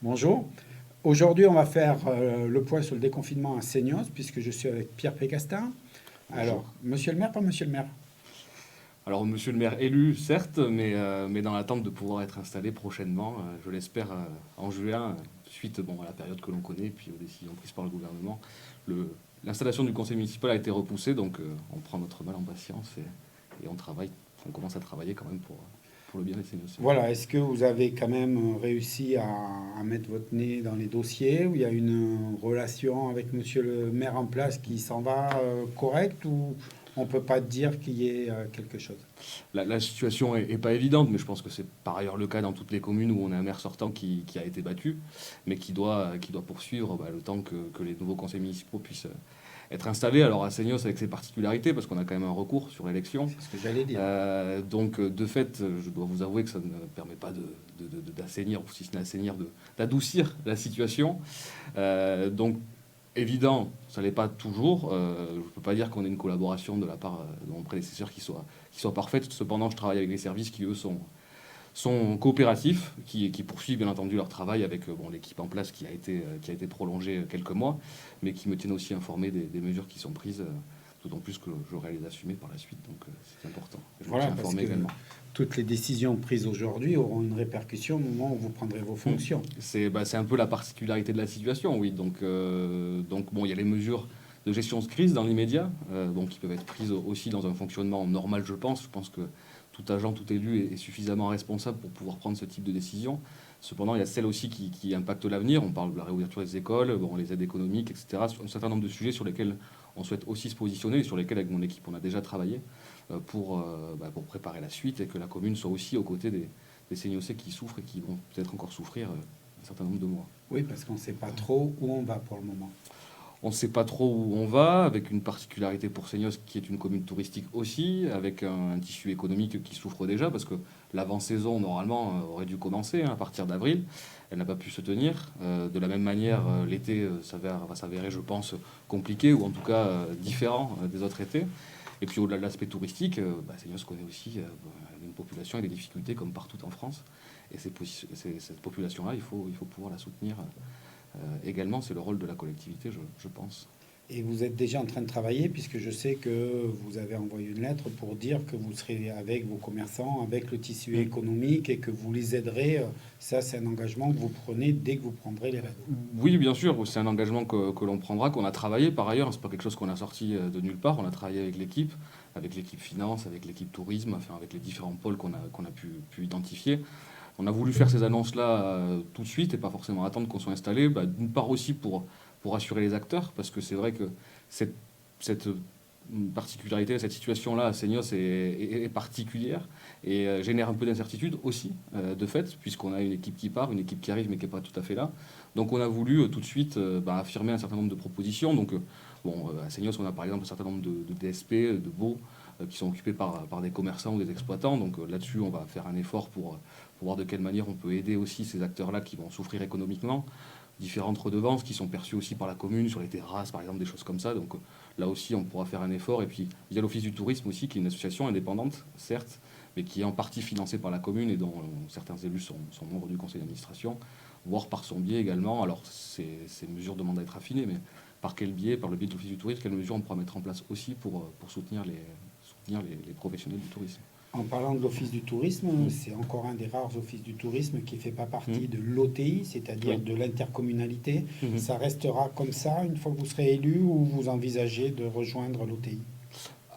Bonjour. Aujourd'hui, on va faire le point sur le déconfinement à Seignos, puisque je suis avec Pierre Pécastin. Alors, Bonjour. monsieur le maire, pas monsieur le maire. Alors, monsieur le maire élu, certes, mais dans l'attente de pouvoir être installé prochainement, je l'espère en juin, suite à la période que l'on connaît, puis aux décisions prises par le gouvernement. Le- L'installation du conseil municipal a été repoussée, donc on prend notre mal en patience et on commence à travailler quand même pour le bien des seniors. Voilà, est-ce que vous avez quand même réussi à mettre votre nez dans les dossiers, où il y a une relation avec monsieur le maire en place qui s'en va correct, ou on ne peut pas dire qu'il y ait quelque chose? La situation est pas évidente, mais je pense que c'est par ailleurs le cas dans toutes les communes où on a un maire sortant qui a été battu, mais qui doit poursuivre le temps que les nouveaux conseils municipaux puissent être installés. Alors à Seignos avec ses particularités, parce qu'on a quand même un recours sur l'élection. C'est ce que j'allais dire. De fait, je dois vous avouer que ça ne permet pas d'assainir, ou si ce n'est assainir, d'adoucir la situation. Donc évident, ça l'est pas toujours. Je ne peux pas dire qu'on ait une collaboration de la part de mon prédécesseur qui soit parfaite. Cependant, je travaille avec les services qui, eux, sont coopératifs, qui poursuivent bien entendu leur travail avec l'équipe en place qui a été prolongée quelques mois, mais qui me tiennent aussi informé des mesures qui sont prises, d'autant plus que j'aurai à les assumer par la suite. Donc c'est important. Je me Voilà, tiens parce informé que également. toutes les décisions prises aujourd'hui auront une répercussion au moment où vous prendrez vos fonctions. C'est un peu la particularité de la situation, oui. Il y a les mesures de gestion de crise dans l'immédiat, qui peuvent être prises aussi dans un fonctionnement normal, je pense. Je pense que tout agent, tout élu est suffisamment responsable pour pouvoir prendre ce type de décision. Cependant, il y a celles aussi qui impactent l'avenir. On parle de la réouverture des écoles, les aides économiques, etc. Sur un certain nombre de sujets sur lesquels on souhaite aussi se positionner et sur lesquels, avec mon équipe, on a déjà travaillé pour préparer la suite et que la commune soit aussi aux côtés des seniors qui souffrent et qui vont peut-être encore souffrir un certain nombre de mois. Oui, parce qu'on ne sait pas trop où on va pour le moment. On ne sait pas trop où on va, avec une particularité pour Seignos qui est une commune touristique aussi, avec un tissu économique qui souffre déjà, parce que l'avant-saison, normalement, aurait dû commencer à partir d'avril. Elle n'a pas pu se tenir. De la même manière, l'été va s'avérer, je pense, compliqué, ou en tout cas différent des autres étés. Et puis au-delà de l'aspect touristique, Seignos connaît aussi une population et des difficultés comme partout en France. Et cette population-là, il faut pouvoir la soutenir également. C'est le rôle de la collectivité, je pense. Et vous êtes déjà en train de travailler, puisque je sais que vous avez envoyé une lettre pour dire que vous serez avec vos commerçants, avec le tissu Mm. économique et que vous les aiderez. Ça, c'est un engagement que vous prenez dès que vous prendrez les rênes. Oui, bien sûr, c'est un engagement que l'on prendra, qu'on a travaillé par ailleurs. C'est pas quelque chose qu'on a sorti de nulle part. On a travaillé avec l'équipe finance, avec l'équipe tourisme, enfin avec les différents pôles qu'on a pu identifier. On a voulu faire ces annonces-là tout de suite et pas forcément attendre qu'on soit installé. D'une part aussi pour rassurer les acteurs, parce que c'est vrai que cette, cette particularité, cette situation-là à Seignos est particulière et génère un peu d'incertitude aussi, de fait, puisqu'on a une équipe qui part, une équipe qui arrive mais qui n'est pas tout à fait là. Donc on a voulu tout de suite affirmer un certain nombre de propositions. À Seignos, on a par exemple un certain nombre de DSP, de baux, qui sont occupés par des commerçants ou des exploitants. Donc là-dessus, on va faire un effort pour voir de quelle manière on peut aider aussi ces acteurs-là qui vont souffrir économiquement. Différentes redevances qui sont perçues aussi par la commune, sur les terrasses par exemple, des choses comme ça. Donc là aussi, on pourra faire un effort. Et puis, il y a l'Office du tourisme aussi, qui est une association indépendante, certes, mais qui est en partie financée par la commune et dont certains élus sont membres du conseil d'administration, voire par son biais également. Alors, ces mesures demandent à être affinées, mais par quel biais, par le biais de l'Office du tourisme, quelles mesures on pourra mettre en place aussi pour soutenir les professionnels du tourisme. En parlant de l'Office du tourisme, Mm. c'est encore un des rares offices du tourisme qui ne fait pas partie Mm. de l'OTI, c'est-à-dire Oui. de l'intercommunalité. Mhm. Ça restera comme ça une fois que vous serez élu, ou vous envisagez de rejoindre l'OTI?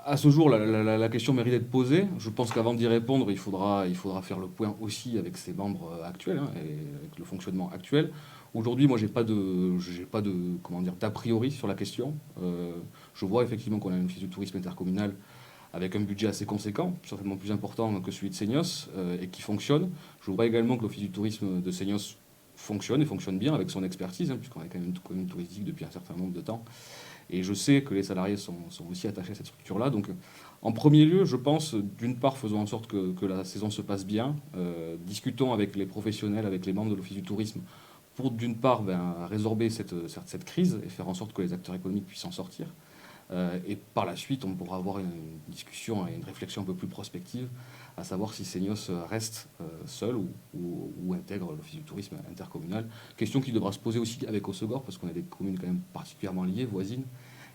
À ce jour, la question mérite d'être posée. Je pense qu'avant d'y répondre, il faudra faire le point aussi avec ses membres actuels, hein, et avec le fonctionnement actuel. Aujourd'hui, moi, j'ai pas de comment dire, d'a priori sur la question. Je vois effectivement qu'on a un office du tourisme intercommunal avec un budget assez conséquent, certainement plus important que celui de Seignos, et qui fonctionne. Je vois également que l'office du tourisme de Seignos fonctionne et fonctionne bien avec son expertise, hein, puisqu'on est quand même une commune touristique depuis un certain nombre de temps. Et je sais que les salariés sont aussi attachés à cette structure-là. Donc, en premier lieu, je pense, d'une part, faisons en sorte que la saison se passe bien. Discutons avec les professionnels, avec les membres de l'Office du tourisme, pour, d'une part, résorber cette crise et faire en sorte que les acteurs économiques puissent en sortir. Et par la suite, on pourra avoir une discussion et une réflexion un peu plus prospective, à savoir si Seignos reste seul ou intègre l'Office du tourisme intercommunal. Question qui devra se poser aussi avec Hossegor, parce qu'on a des communes quand même particulièrement liées, voisines,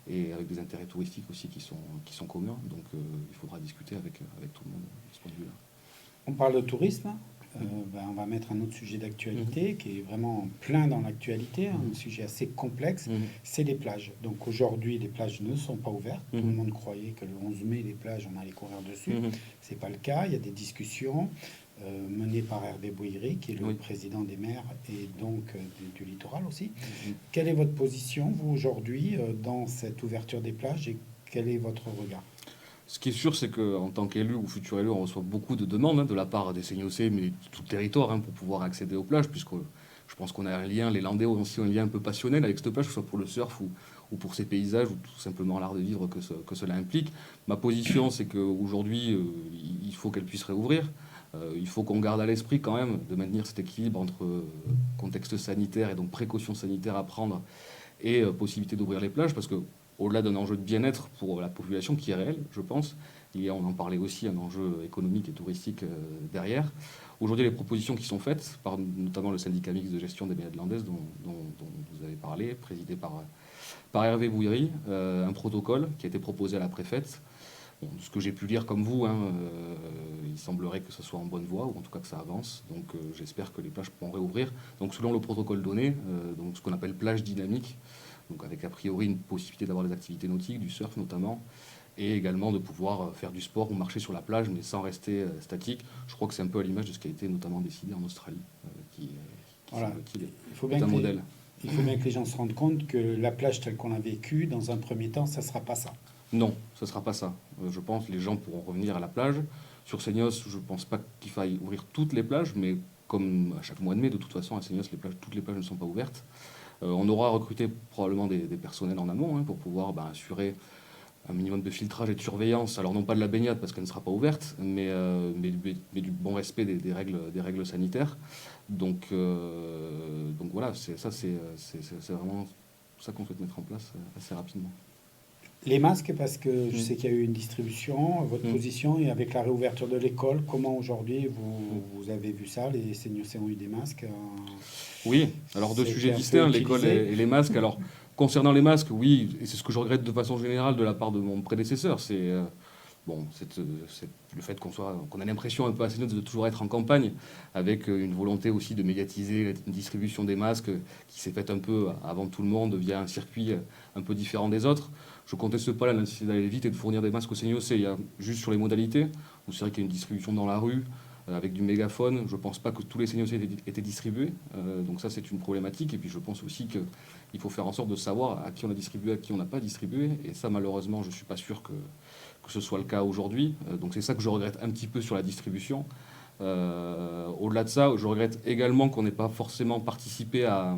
et avec des intérêts touristiques aussi qui sont communs. Donc il faudra discuter avec tout le monde de ce point de vue-là. On parle de tourisme. On va mettre un autre sujet d'actualité qui est vraiment plein dans l'actualité, un sujet assez complexe, c'est les plages. Donc aujourd'hui, les plages ne sont pas ouvertes. Tout le monde croyait que le 11 mai, les plages, on allait courir dessus. C'est pas le cas. Il y a des discussions menées par Hervé Bouillery, qui est le président des maires et donc du littoral aussi. Quelle est votre position, vous, aujourd'hui, dans cette ouverture des plages et quel est votre regard? Ce qui est sûr, c'est qu'en tant qu'élu ou futur élu, on reçoit beaucoup de demandes de la part des Seignossais, mais de tout le territoire, pour pouvoir accéder aux plages, puisque je pense qu'on a un lien, les Landais ont aussi un lien un peu passionnel avec cette plage, que ce soit pour le surf ou pour ses paysages, ou tout simplement l'art de vivre que cela implique. Ma position, c'est qu'aujourd'hui, il faut qu'elle puisse réouvrir. Il faut qu'on garde à l'esprit quand même de maintenir cet équilibre entre contexte sanitaire et donc précautions sanitaires à prendre et possibilité d'ouvrir les plages, parce que au-delà d'un enjeu de bien-être pour la population qui est réel, je pense, il y a, on en parlait aussi, un enjeu économique et touristique derrière. Aujourd'hui, les propositions qui sont faites, par notamment le syndicat mixte de gestion des baignades landaises dont vous avez parlé, présidé par Hervé Bouillery, un protocole qui a été proposé à la préfète. Bon, de ce que j'ai pu lire comme vous, il semblerait que ce soit en bonne voie, ou en tout cas que ça avance. Donc j'espère que les plages pourront réouvrir. Donc selon le protocole donné, donc ce qu'on appelle plage dynamique, donc avec a priori une possibilité d'avoir des activités nautiques, du surf notamment, et également de pouvoir faire du sport ou marcher sur la plage, mais sans rester statique. Je crois que c'est un peu à l'image de ce qui a été notamment décidé en Australie, qui voilà. est un modèle. Il faut bien que les gens se rendent compte que la plage telle qu'on l'a vécue, dans un premier temps, ça ne sera pas ça. Non, ce ne sera pas ça. Je pense que les gens pourront revenir à la plage. Sur Seignos, je ne pense pas qu'il faille ouvrir toutes les plages, mais comme à chaque mois de mai, de toute façon, à Seignos, toutes les plages ne sont pas ouvertes. On aura recruté probablement des personnels en amont pour pouvoir assurer un minimum de filtrage et de surveillance. Alors non pas de la baignade parce qu'elle ne sera pas ouverte, mais du bon respect des règles sanitaires. Donc voilà, c'est vraiment ça qu'on souhaite mettre en place assez rapidement. Les masques, parce que je sais qu'il y a eu une distribution, votre position, et avec la réouverture de l'école, comment aujourd'hui vous avez vu ça? Les Seignossais ont eu des masques Oui, alors deux sujets distincts, l'école et les masques. Alors, concernant les masques, oui, et c'est ce que je regrette de façon générale de la part de mon prédécesseur, c'est le fait qu'on a l'impression un peu assez de toujours être en campagne, avec une volonté aussi de médiatiser la distribution des masques qui s'est faite un peu avant tout le monde via un circuit un peu différent des autres. Je ne conteste pas la nécessité d'aller vite et de fournir des masques aux Seignossais. Il y a juste sur les modalités, où c'est vrai qu'il y a une distribution dans la rue, avec du mégaphone. Je ne pense pas que tous les Seignossais étaient distribués. Donc ça, c'est une problématique. Et puis je pense aussi qu'il faut faire en sorte de savoir à qui on a distribué, à qui on n'a pas distribué. Et ça, malheureusement, je ne suis pas sûr que ce soit le cas aujourd'hui. Donc c'est ça que je regrette un petit peu sur la distribution. Au-delà de ça, je regrette également qu'on n'ait pas forcément participé à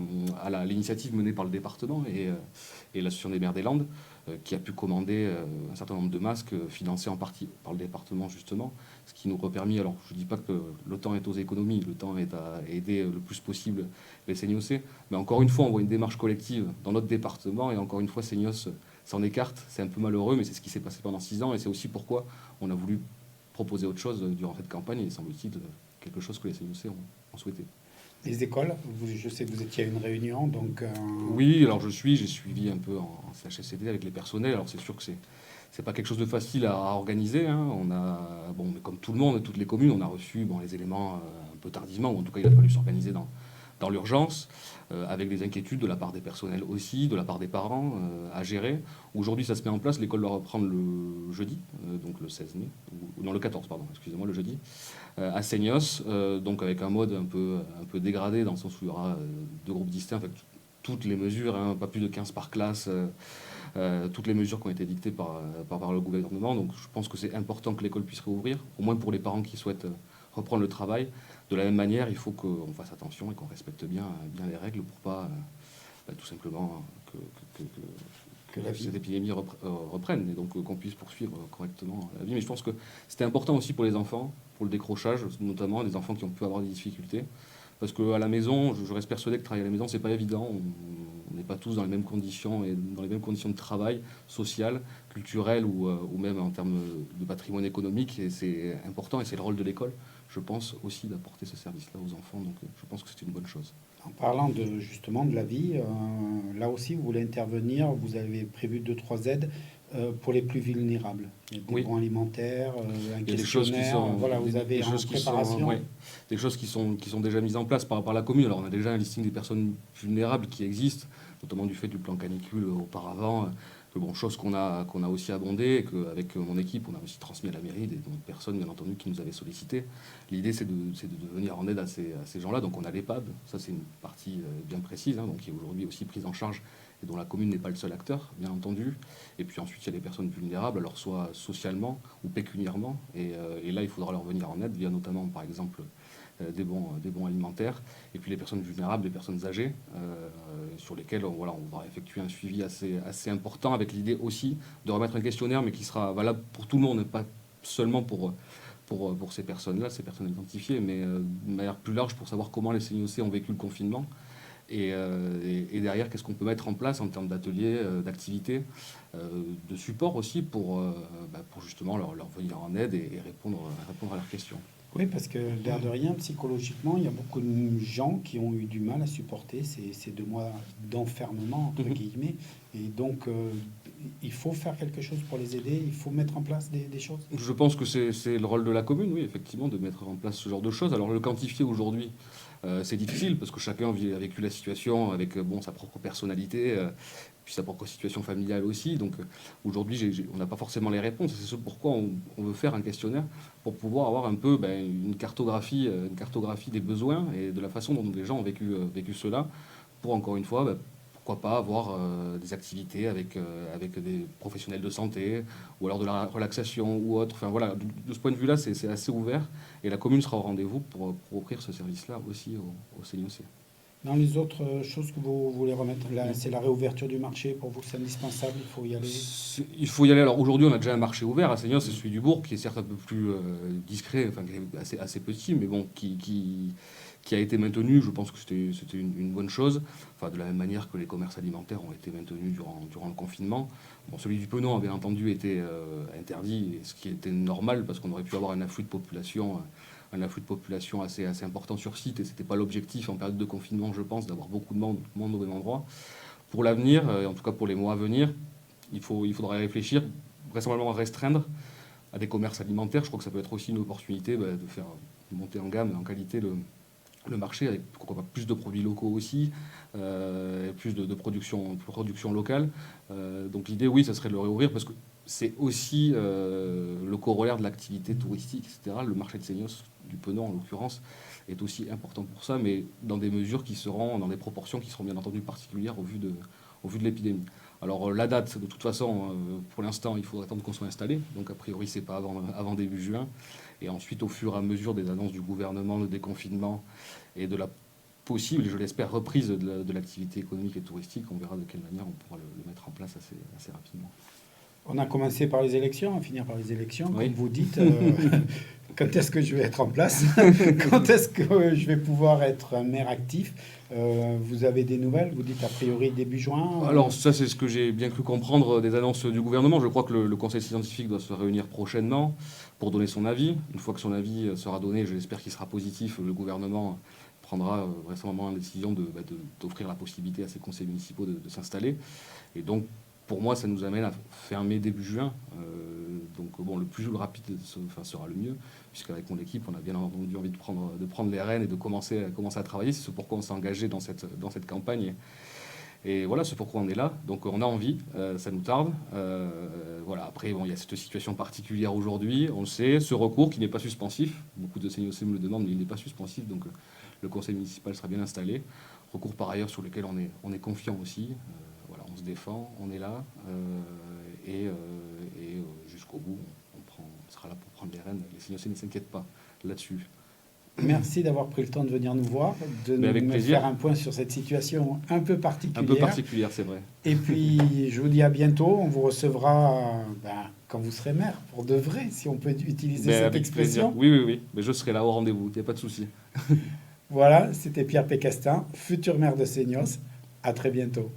l'initiative menée par le département et l'Association des maires des Landes, qui a pu commander un certain nombre de masques financés en partie par le département justement, ce qui nous a permis, alors je ne dis pas que le temps est aux économies, le temps est à aider le plus possible les Seignossais, mais encore une fois on voit une démarche collective dans notre département et encore une fois Seignos s'en écarte, c'est un peu malheureux mais c'est ce qui s'est passé pendant 6 ans et c'est aussi pourquoi on a voulu proposer autre chose durant cette campagne et semble-t-il quelque chose que les Seignossais ont souhaité. Les écoles, je sais que vous étiez à une réunion, donc... Oui, alors j'ai suivi un peu en CHSCT avec les personnels. Alors c'est sûr que c'est pas quelque chose de facile à organiser. On a, mais comme tout le monde, toutes les communes, on a reçu les éléments un peu tardivement, ou en tout cas il a fallu s'organiser dans l'urgence, avec des inquiétudes de la part des personnels aussi, de la part des parents à gérer. Aujourd'hui, ça se met en place. L'école doit reprendre le jeudi, donc le 16 mai, non le 14, pardon, excusez-moi, le jeudi, à Seignos, donc avec un mode un peu dégradé, dans le sens où il y aura 2 groupes distincts, avec toutes les mesures, pas plus de 15 par classe, toutes les mesures qui ont été dictées par le gouvernement. Donc je pense que c'est important que l'école puisse réouvrir, au moins pour les parents qui souhaitent reprendre le travail. De la même manière, il faut qu'on fasse attention et qu'on respecte bien les règles pour pas tout simplement que cette épidémie reprenne et donc qu'on puisse poursuivre correctement la vie. Mais je pense que c'était important aussi pour les enfants, pour le décrochage, notamment des enfants qui ont pu avoir des difficultés. Parce qu'à la maison, je reste persuadé que travailler à la maison, c'est pas évident. On n'est pas tous dans les mêmes conditions et dans les mêmes conditions de travail, sociales, culturelles ou même en termes de patrimoine économique. Et c'est important et c'est le rôle de l'école, je pense, aussi d'apporter ce service-là aux enfants. Donc je pense que c'est une bonne chose. En parlant justement de la vie, là aussi, vous voulez intervenir, vous avez prévu deux, trois aides pour les plus vulnérables. Il y a des Oui. bons alimentaires, un Il y a des choses qui questionnaire, sont, voilà, vous avez des en choses qui sont, préparation. ouais, des choses qui sont déjà mises en place par la commune. Alors on a déjà un listing des personnes vulnérables qui existent, notamment du fait du plan canicule auparavant. Bon, chose qu'on a aussi abondé, et qu'avec mon équipe, on a aussi transmis à la mairie des personnes, bien entendu, qui nous avaient sollicité. L'idée, c'est de venir en aide à ces gens-là. Donc on a l'EHPAD, ça c'est une partie bien précise, donc qui est aujourd'hui aussi prise en charge et dont la commune n'est pas le seul acteur, bien entendu. Et puis ensuite, il y a des personnes vulnérables, alors soit socialement ou pécuniairement. Et là, il faudra leur venir en aide via notamment, par exemple, des bons alimentaires. Et puis les personnes vulnérables, les personnes âgées, sur lesquelles on va effectuer un suivi assez important, avec l'idée aussi de remettre un questionnaire, mais qui sera valable pour tout le monde, pas seulement pour ces personnes-là, ces personnes identifiées, mais de manière plus large pour savoir comment les CNOC ont vécu le confinement. Et derrière, qu'est-ce qu'on peut mettre en place en termes d'ateliers, d'activités, de support aussi pour justement leur venir en aide et répondre à leurs questions. Oui, parce que l'air de rien, psychologiquement, il y a beaucoup de gens qui ont eu du mal à supporter ces 2 mois d'enfermement, entre guillemets. Et donc, il faut faire quelque chose pour les aider, il faut mettre en place des choses. Je pense que c'est le rôle de la commune, oui, effectivement, de mettre en place ce genre de choses. Alors le quantifier aujourd'hui, c'est difficile parce que chacun a vécu la situation avec sa propre personnalité, puis sa propre situation familiale aussi. Donc aujourd'hui, on n'a pas forcément les réponses. C'est ce pourquoi on veut faire un questionnaire pour pouvoir avoir un peu une cartographie des besoins et de la façon dont les gens ont vécu cela, pour encore une fois, pourquoi pas avoir des activités avec des professionnels de santé, ou alors de la relaxation ou autre. Enfin voilà, de ce point de vue-là, c'est assez ouvert, et la commune sera au rendez-vous pour offrir ce service-là aussi au CNOC. Dans les autres choses que vous voulez remettre, là, c'est la réouverture du marché. Pour vous, c'est indispensable, il faut y aller. Il faut y aller. Alors aujourd'hui, on a déjà un marché ouvert à Seignos, c'est celui du Bourg, qui est certes un peu plus discret, enfin qui est assez petit, mais bon, qui a été maintenu. Je pense que c'était une bonne chose. Enfin, de la même manière que les commerces alimentaires ont été maintenus durant le confinement. Bon, celui du Penon a bien entendu été interdit, ce qui était normal parce qu'on aurait pu avoir un afflux de population. Un afflux de population assez important sur site, et ce n'était pas l'objectif en période de confinement, je pense, d'avoir beaucoup de monde au même endroit. Pour l'avenir, et en tout cas pour les mois à venir, il faudra réfléchir, vraisemblablement restreindre à des commerces alimentaires. Je crois que ça peut être aussi une opportunité de faire monter en gamme, en qualité, le marché, avec pourquoi pas plus de produits locaux aussi, plus de production locale. Donc l'idée, oui, ça serait de le réouvrir, parce que c'est aussi le corollaire de l'activité touristique, etc. Le marché de Seignos, du Penon en l'occurrence, est aussi important pour ça, mais dans des mesures qui seront, dans des proportions qui seront bien entendu particulières au vu de l'épidémie. Alors la date, de toute façon, pour l'instant, il faut attendre qu'on soit installé, donc a priori c'est pas avant début juin, et ensuite au fur et à mesure des annonces du gouvernement, de déconfinement et de la possible, et je l'espère, reprise de l'activité économique et touristique, on verra de quelle manière on pourra le mettre en place assez rapidement. On a commencé par les élections, on va finir par les élections. Oui. Comme vous dites, quand est-ce que je vais être en place? Quand est-ce que je vais pouvoir être un maire actif? Vous avez des nouvelles? Vous dites a priori début juin? Alors ça, c'est ce que j'ai bien cru comprendre des annonces du gouvernement. Je crois que le conseil scientifique doit se réunir prochainement pour donner son avis. Une fois que son avis sera donné, je l'espère qu'il sera positif, le gouvernement prendra vraisemblablement la décision d'offrir la possibilité à ces conseils municipaux de s'installer. Et donc, pour moi, ça nous amène à fin mai, début juin. Donc, bon, le plus rapide sera le mieux, puisqu'avec mon équipe, on a bien entendu envie de prendre les rênes et de commencer à travailler. C'est ce pourquoi on s'est engagé dans cette campagne. Et voilà, c'est pourquoi on est là. Donc, on a envie, ça nous tarde. Voilà. Après, bon, il y a cette situation particulière aujourd'hui. On le sait, ce recours qui n'est pas suspensif. Beaucoup de CNOC me le demandent, mais il n'est pas suspensif. Donc, le conseil municipal sera bien installé. Recours par ailleurs sur lequel on est confiant aussi. On se défend, on est là, et jusqu'au bout, on sera là pour prendre les rênes. Les CNOC ne s'inquiètent pas là-dessus. Merci d'avoir pris le temps de venir nous voir, de nous faire un point sur cette situation un peu particulière. Un peu particulière, c'est vrai. Et puis, je vous dis à bientôt. On vous recevra quand vous serez maire, pour de vrai, si on peut utiliser cette expression. Plaisir. Oui. Mais je serai là au rendez-vous, il n'y a pas de souci. Voilà, c'était Pierre Pécastin, futur maire de Seignos. À très bientôt.